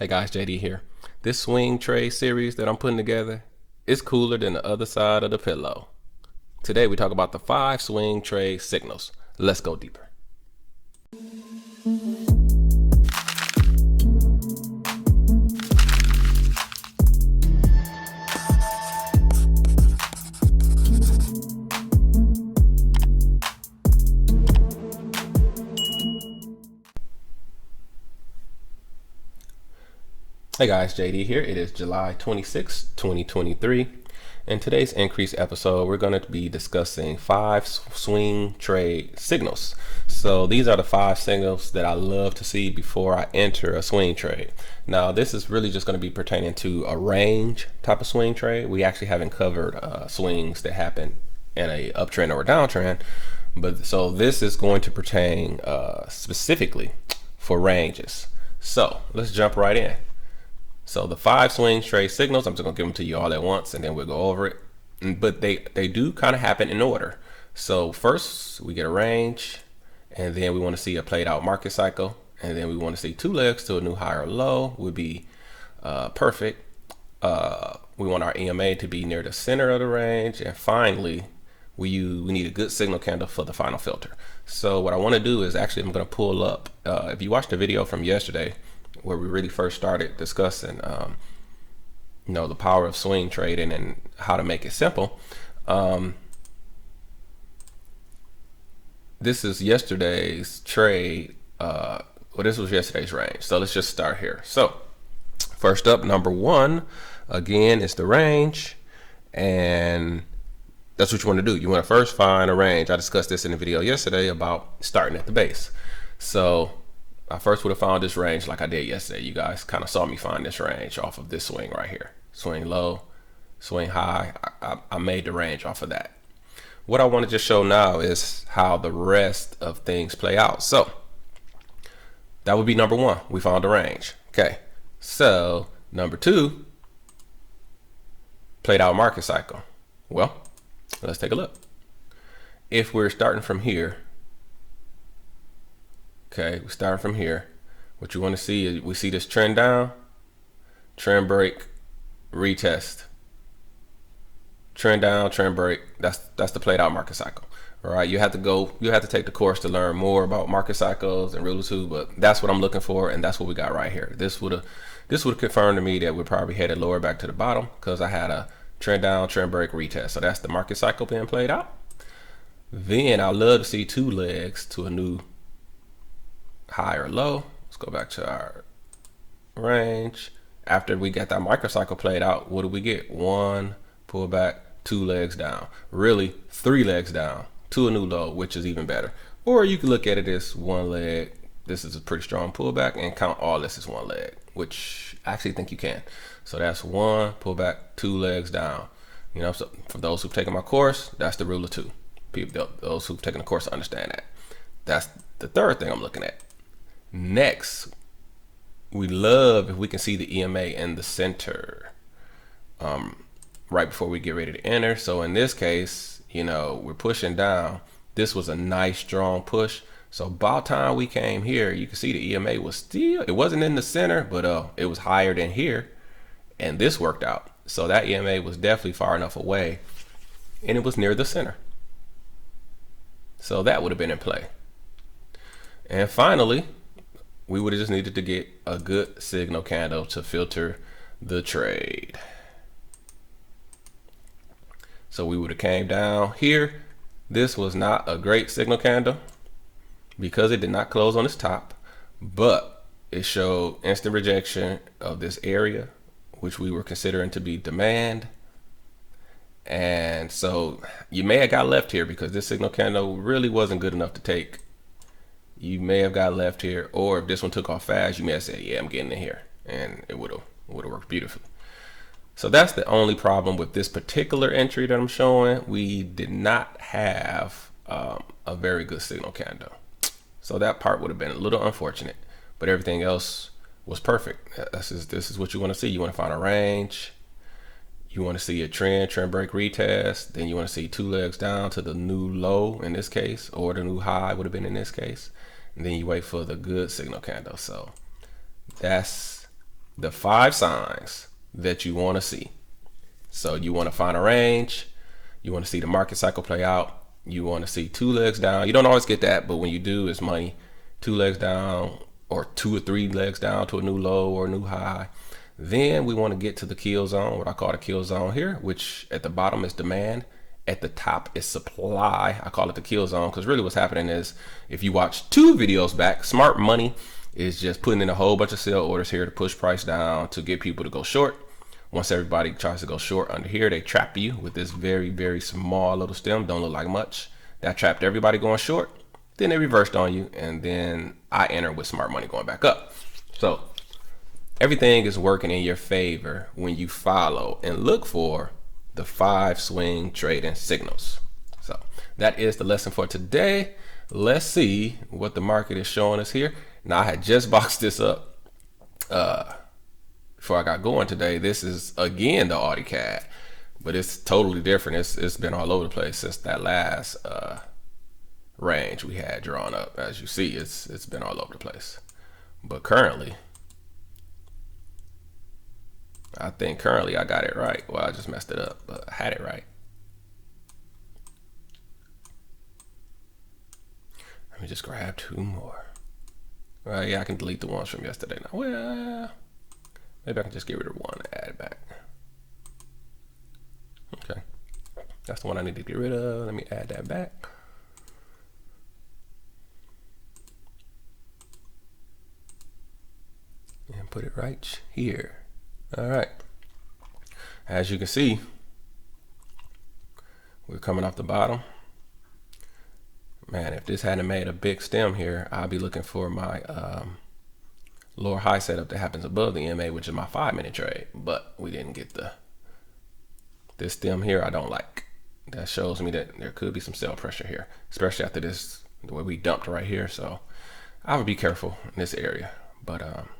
Hey guys, JD here. This swing trade series that I'm putting together is cooler than the other side of the pillow. Today we talk about the 5 swing trade signals. Let's go deeper. Hey guys, JD here. It is July 26, 2023. In today's increase episode, we're going to be discussing 5 swing trade signals. So these are the 5 signals that I love to see before I enter a swing trade. Now, this is really just going to be pertaining to a range type of swing trade. We actually haven't covered swings that happen in a uptrend or a downtrend. But so this is going to pertain specifically for ranges. So let's jump right in. So the 5 swing trade signals, I'm just gonna give them to you all at once and then we'll go over it. But they do kind of happen in order. So first we get a range, and then we want to see a played out market cycle, and then we want to see 2 legs to a new high or low would be perfect. We want our EMA to be near the center of the range, and finally we need a good signal candle for the final filter. So what I want to do is actually I'm going to pull up, if you watched the video from yesterday where we really first started discussing the power of swing trading and how to make it simple. This is yesterday's trade. This was yesterday's range. So let's just start here. So first up, number 1 again is the range, and that's what you want to do. You want to first find a range. I discussed this in the video yesterday about starting at the base. So I first would have found this range like I did yesterday. You guys kind of saw me find this range off of this swing right here. Swing low, swing high. I made the range off of that. What I want to just show now is how the rest of things play out. So that would be number 1. We found the range. Okay. So number 2, played out market cycle. Well, let's take a look. If we're starting from here, okay, we start from here. What you want to see is we see this trend down, trend break, retest, trend down, trend break. That's the played out market cycle. All right, you have to take the course to learn more about market cycles and Rule 2, but that's what I'm looking for, and that's what we got right here. This would have confirmed to me that we're probably headed lower back to the bottom because I had a trend down, trend break, retest. So that's the market cycle being played out. Then I love to see 2 legs to a new high or low. Let's go back to our range. After we got that microcycle played out, what do we get? 1 pullback, 2 legs down, really 3 legs down to a new low, which is even better. Or you can look at it as 1 leg. This is a pretty strong pullback, and count all this as 1 leg, which I actually think you can. So that's 1 pullback, 2 legs down. So for those who've taken my course, that's the Rule of 2. Those who've taken the course understand that. That's the third thing I'm looking at. Next, we love if we can see the EMA in the center right before we get ready to enter. So in this case, we're pushing down. This was a nice strong push. So about time we came here, you can see the EMA was it wasn't in the center, but it was higher than here, and this worked out. So that EMA was definitely far enough away, and it was near the center. So that would have been in play. And finally, we would have just needed to get a good signal candle to filter the trade. So we would have came down here. This was not a great signal candle because it did not close on its top, but it showed instant rejection of this area, which we were considering to be demand. And so you may have got left here because this signal candle really wasn't good enough to take. You may have got left here, or if this one took off fast, you may have said, yeah, I'm getting in here, and it would have worked beautifully. So that's the only problem with this particular entry that I'm showing. We did not have a very good signal candle. So that part would have been a little unfortunate, but everything else was perfect. This is what you want to see. You want to find a range. You want to see a trend break retest. Then you want to see 2 legs down to the new low in this case, or the new high would have been in this case. And then you wait for the good signal candle. So that's the 5 signs that you want to see. So you want to find a range. You want to see the market cycle play out. You want to see 2 legs down. You don't always get that, but when you do, it's money. 2 legs down, or 2 or 3 legs down to a new low or a new high. Then we want to get to the kill zone, what I call the kill zone here, which at the bottom is demand. At the top is supply. I call it the kill zone because really what's happening is, if you watch 2 videos back, smart money is just putting in a whole bunch of sell orders here to push price down to get people to go short. Once everybody tries to go short under here, they trap you with this very, very small little stem. Don't look like much. That trapped everybody going short. Then they reversed on you, and then I enter with smart money going back up. So everything is working in your favor when you follow and look for the 5 swing trading signals. So that is the lesson for today. Let's see what the market is showing us here. Now, I had just boxed this up before I got going today. This is again the AudiCAD, but it's totally different. It's been all over the place since that last range we had drawn up. As you see, it's been all over the place. But currently, I think I got it right. Well, I just messed it up, but I had it right. Let me just grab 2 more. Well, yeah, I can delete the ones from yesterday now. Well, maybe I can just get rid of 1 and add it back. Okay, that's the one I need to get rid of. Let me add that back. And put it right here. All right. As you can see, we're coming off the bottom. Man, if this hadn't made a big stem here, I'll be looking for my lower high setup that happens above the MA, which is my 5-minute trade. But we didn't get this stem here. I don't like. That shows me that there could be some sell pressure here, especially after this, the way we dumped right here. So I would be careful in this area. But I'm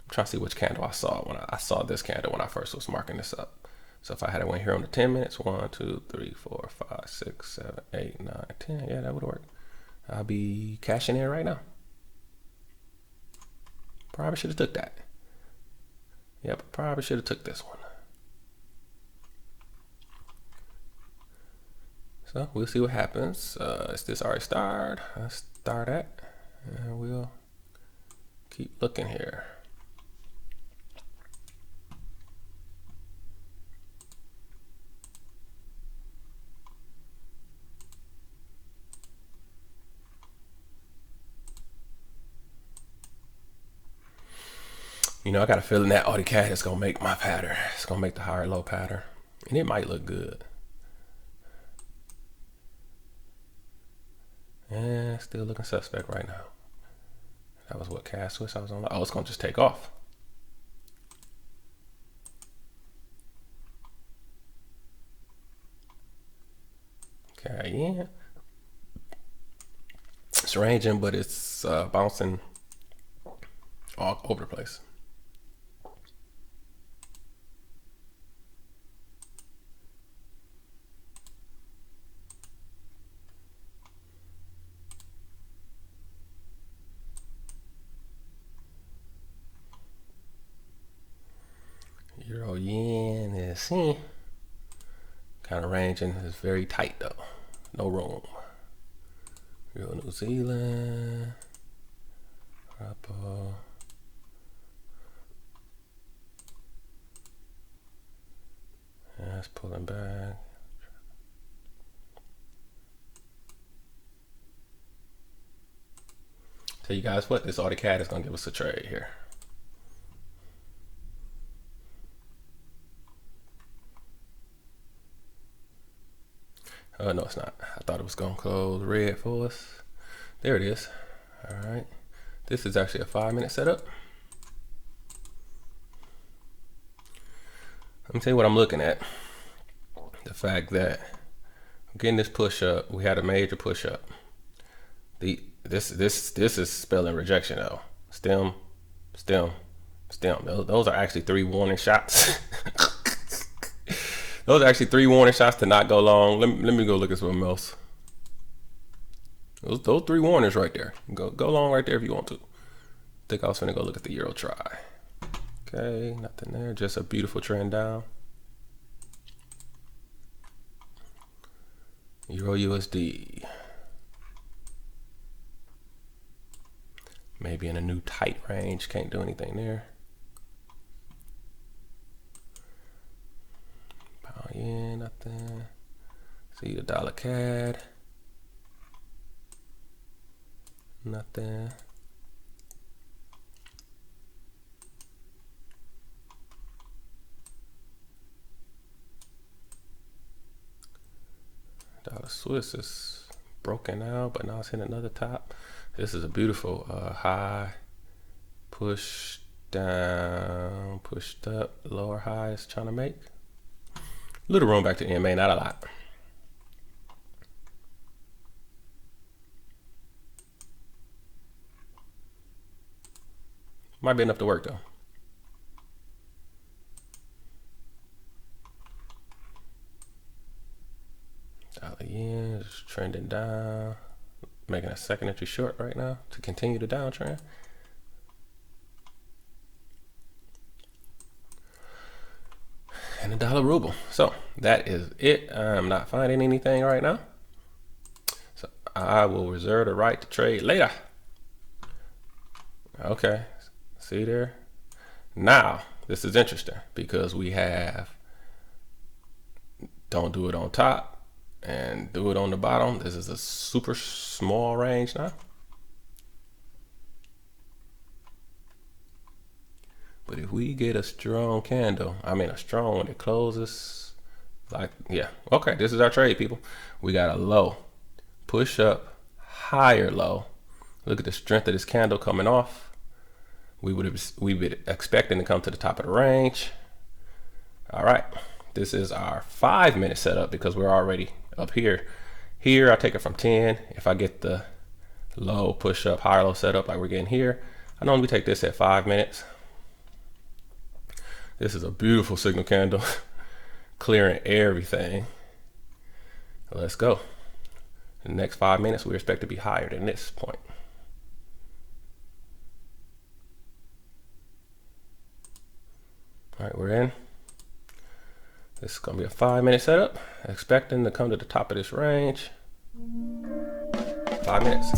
trying to see which candle I saw when I saw this candle when I first was marking this up. So if I had it went here on the 10 minutes, 1, 2, 3, 4, 5, 6, 7, 8, 9, 10. Yeah, that would work. I'll be cashing in right now. Probably should have took that. Yep, probably should have took this one. So we'll see what happens. Is this already started? Let's start that, and we'll keep looking here. You know, I got a feeling that AudiCAD is gonna make my pattern. It's gonna make the higher low pattern, and it might look good. And still looking suspect right now. That was what cash switch I was on. Oh, it's gonna just take off. Okay, yeah. It's ranging, but it's bouncing all over the place. Euro yen is kind of ranging. It's very tight though. No room. Euro New Zealand. Repo. That's pulling back. Tell you guys what, this AudiCAD is gonna give us a trade here. Oh, no, it's not. I thought it was going to close red for us. There it is. All right. This is actually a 5-minute setup. Let me tell you what I'm looking at. The fact that I'm getting this push up. We had a major push up. This is spelling rejection though. Stem. Those are actually 3 warning shots. Those are actually 3 warning shots to not go long. Let me go look at something else. Those 3 warnings right there. Go long right there if you want to. think I was gonna go look at the Euro try. Okay, nothing there, just a beautiful trend down. Euro USD. Maybe in a new tight range, can't do anything there. Pound yen, nothing. See the dollar CAD. Nothing. Dollar Swiss is broken out, but now it's hitting another top. This is a beautiful high, push down, pushed up, lower high is trying to make. Little room back to EMA, not a lot. Might be enough to work though. Dollar yen is trending down, making a second entry short right now to continue the downtrend. And the dollar ruble. So that is it. I'm not finding anything right now. So I will reserve the right to trade later. Okay, see there? Now, this is interesting because we have don't do it on top and do it on the bottom. This is a super small range now. But if we get a strong candle, I mean a strong when it closes, like, yeah, okay, this is our trade, people. We got a low, push up, higher low. Look at the strength of this candle coming off. We would be expecting to come to the top of the range. All right, this is our 5-minute setup because we're already up here. Here, I take it from 10. If I get the low, push up, higher low setup like we're getting here, I normally take this at 5 minutes. This is a beautiful signal candle, clearing everything. Let's go. In the next 5 minutes, we expect to be higher than this point. All right, we're in. This is gonna be a 5-minute setup. Expecting to come to the top of this range. 5 minutes.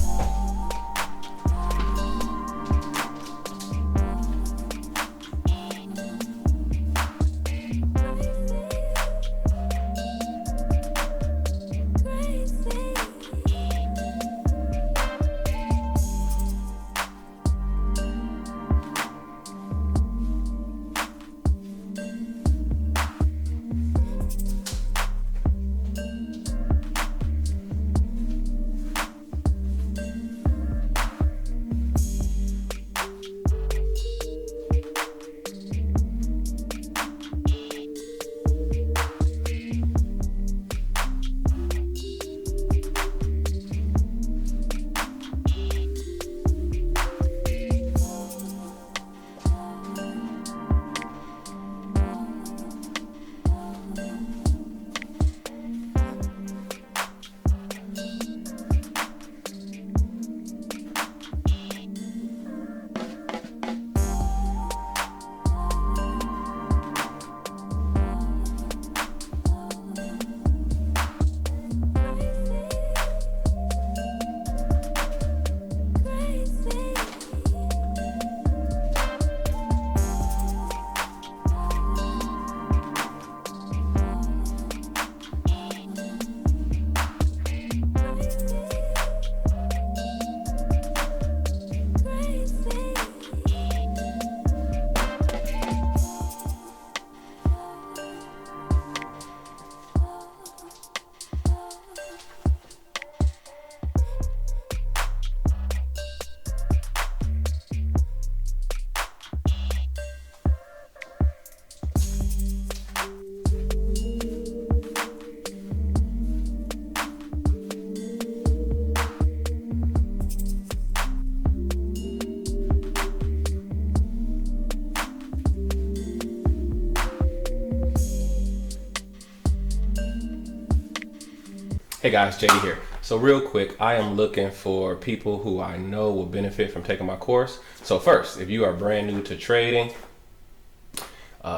Hey guys, JD here. So real quick, I am looking for people who I know will benefit from taking my course. So first, if you are brand new to trading.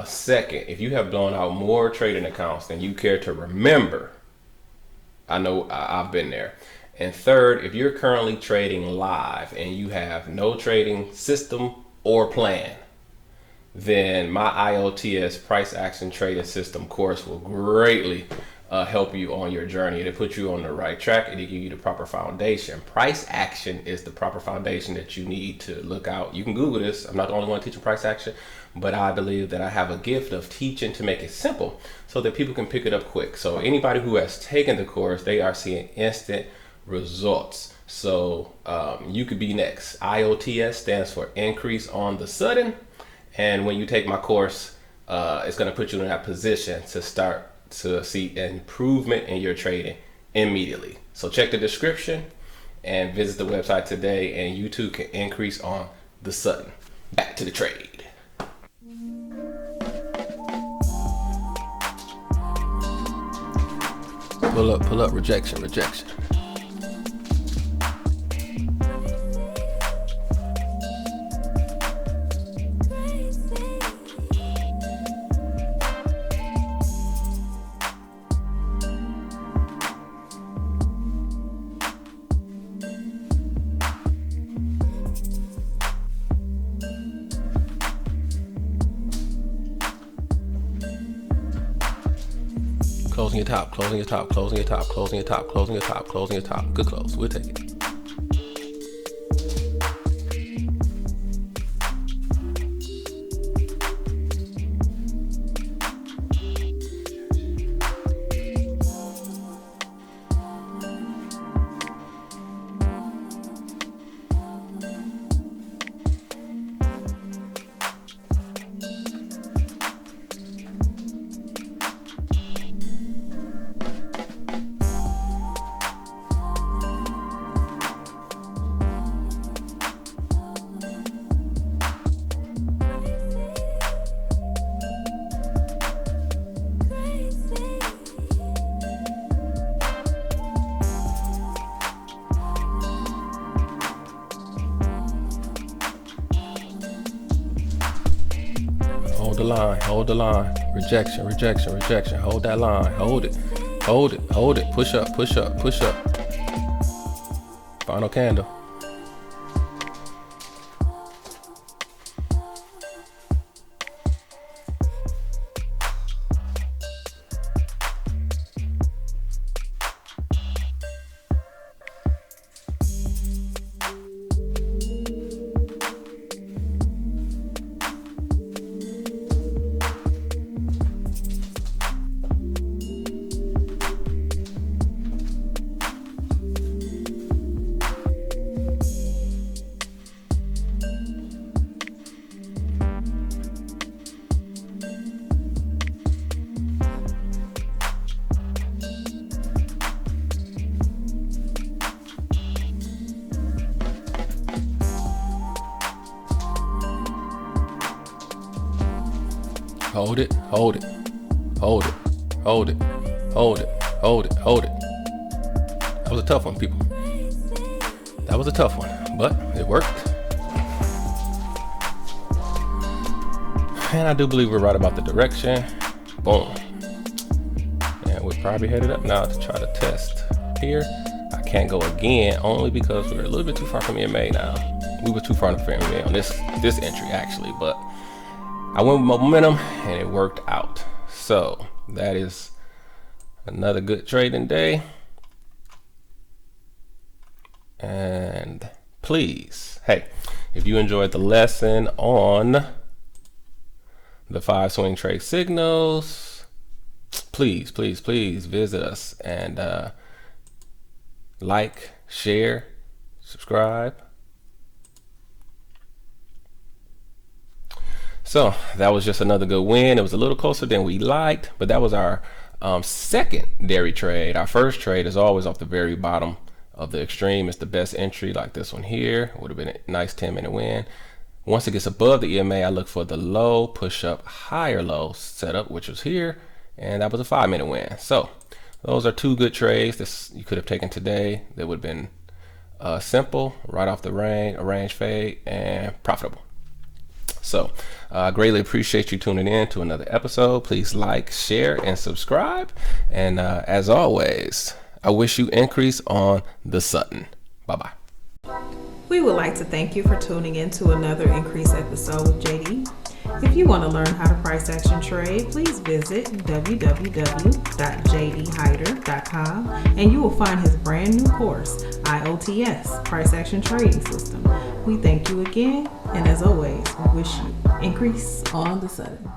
Second, if you have blown out more trading accounts than you care to remember, I know I've been there. And third, if you're currently trading live and you have no trading system or plan, then my IOTS price action trading system course will greatly help you on your journey. It'll put you on the right track and it'll give you the proper foundation. Price action is the proper foundation that you need to look out. You can Google this. I'm not the only one teaching price action, but I believe that I have a gift of teaching to make it simple so that people can pick it up quick. So anybody who has taken the course, they are seeing instant results. So you could be next. IOTS stands for increase on the sudden. And when you take my course, it's going to put you in that position to start to see improvement in your trading immediately. So check the description and visit the website today, and you too can increase on the sudden. Back to the trade. Pull up, rejection. Closing your top. Good close. We'll take it. Hold the line. Rejection. Hold that line. Hold it. Push up. Final candle. Hold it. That was a tough one, people. That was a tough one, but it worked. And I do believe we're right about the direction. Boom. And we're probably headed up now to try to test here. I can't go again only because we're a little bit too far from EMA now. We were too far from EMA on this entry actually, but I went with momentum and it worked out. So that is another good trading day. And please, hey, if you enjoyed the lesson on the 5 swing trade signals, please visit us and like, share, subscribe. So that was just another good win. It was a little closer than we liked, but that was our secondary trade. Our first trade is always off the very bottom of the extreme. It's the best entry, like this one here. Would have been a nice 10-minute win. Once it gets above the EMA, I look for the low, push up, higher low setup, which was here, and that was a 5-minute win. So Those are two good trades that you could have taken today. That would have been simple, right off the range fade, and profitable. So I greatly appreciate you tuning in to another episode. Please like, share, and subscribe. And as always, I wish you increase on the Sutton. Bye-bye. We would like to thank you for tuning in to another Increase episode with JD. If you want to learn how to price action trade, please visit www.jdhyder.com and you will find his brand new course, IOTS, Price Action Trading System. We thank you again, and as always, we wish you increase on the Sutton.